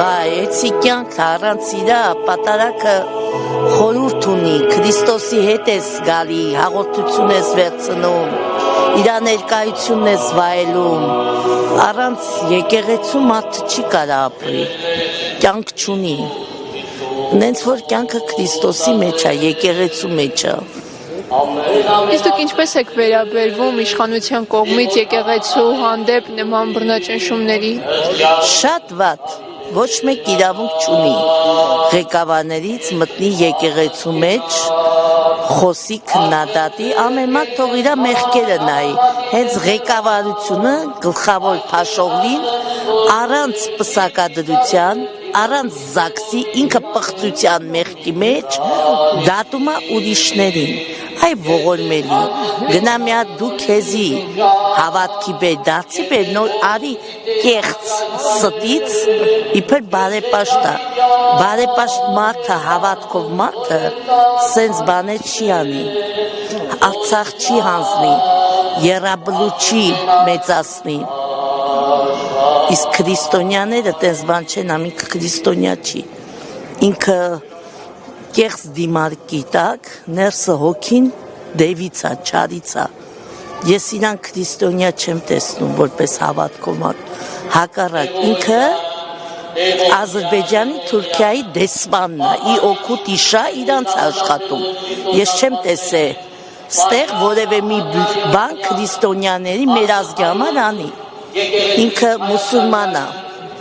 Էցի կյանքը առանց իրա պատարակը խորհուրդ ունի, Քրիստոսի հետ ես գալի, հաղորդություն ես վերցնում, իրա ներկայությունն ես վայելում, առանց եկեղեցու մարդը չի կարա ապրի, կյանք չունի, նենց որ կյանքը Քրիստոսի մեջ է, եկեղեցու մեջ է։ Իսկ դուք ինչպես եք վերաբերվում իշխանության կողմից եկեղեցու հանդեպ նման բռնաճնշումների։ Շատ վատ, ոչ մեկ իրավունք չունի ղեկավարներից մտնի եկեղեցու մեջ, խոսի քննադատի, ամեն մարդ թող իրա մեղքերը նայի, հենց ղեկավարությունը գլխավոր փաշողին առանց պսակադրության, առանց զաքսի ինքը պղծության մեղքի մեջ դատում է ուրիշներին, այ ողորմելի, գնա մի հատ դու քեզի հավատքի բեր, դարձի բեր, նոր արի կեղծ ստից, իբր բարեպաշտա, բարեպաշտ մարդը, հավատքով մարդը, սենց բաներ չի անի, արձաղ չի հանձնի, եռաբլու չի մեծացնի, իսկ քրիստոնյաները տես բան չեն, ամինքը քրիստոնյա չի, ինքը կեղծ դիմարկի տակ, ներսը հոգին դևիցա, չարիցա, ես իրան քրիստոնյա չեմ տեսնում, որպես հավատքով մարդ, հակառակ, ինքը Ադրբեջանի, Թուրքիայի դեսպանն է, ի օգուտ իշա իրանց աշխատում, ես չեմ տեսե, ստեղ որևէ մի բան քրիստոնյաների մեր ազգի համար անի, ինքը մուսուլման է,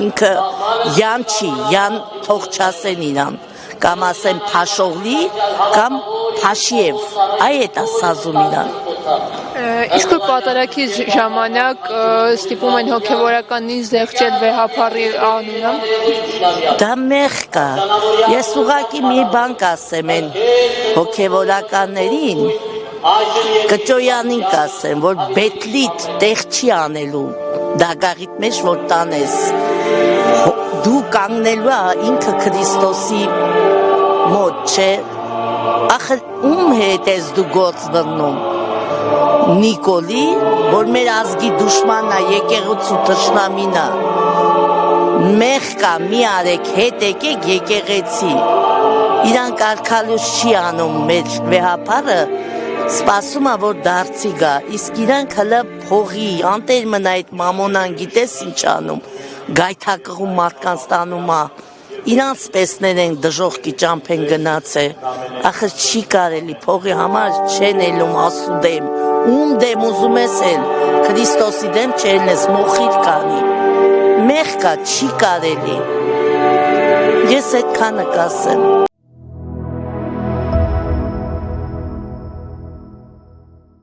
ինքը յան չի, յան թող չասեն իրան, կամ ասեն Փաշողլի, կամ Փաշիև, այ էտ ասազում իրան։ Իսկ որ պատարակի ժամանակ ստիպում են հոգևորականին զեղչել վեհափառի անունը։ Դա մեղք է, ես ուղղակի մի բան կասեմ են հոգևորականներին, Կճոյանին կասեմ, որ բետլիտ տեղ չի անելու, դագաղիտ մեջ որ տանես, դու կանգնելու ինքը Քրիստոսի մոտ չէ, ախր ում հետ ես դու գործ բռնում, Նիկոլի, որ մեր ազգի դուշմանն է, եկեղեցու թշնամին է, մեղք է, մի արեք, հետ եկեք եկեղեցի, իրան կարգալուց չի անում մեր վեհափառը, սպասում է, որ դարձի գա, իսկ իրանք հլը փողի, անտեր մնա այդ մամոնան գիտես ինչ անում, գայթակղում մարդկանց տանում է, իրանց պեսներ են դժողքի ճամփ են գնացե, ախր չի կարելի, փողի համար չեն ելում ասու դեմ, ում դեմ ուզում ես էլ, Քրիստոսի դեմ չելնես, մոխիր կանի, մեղք կա, չի կարելի, ես այդքանը կասեմ։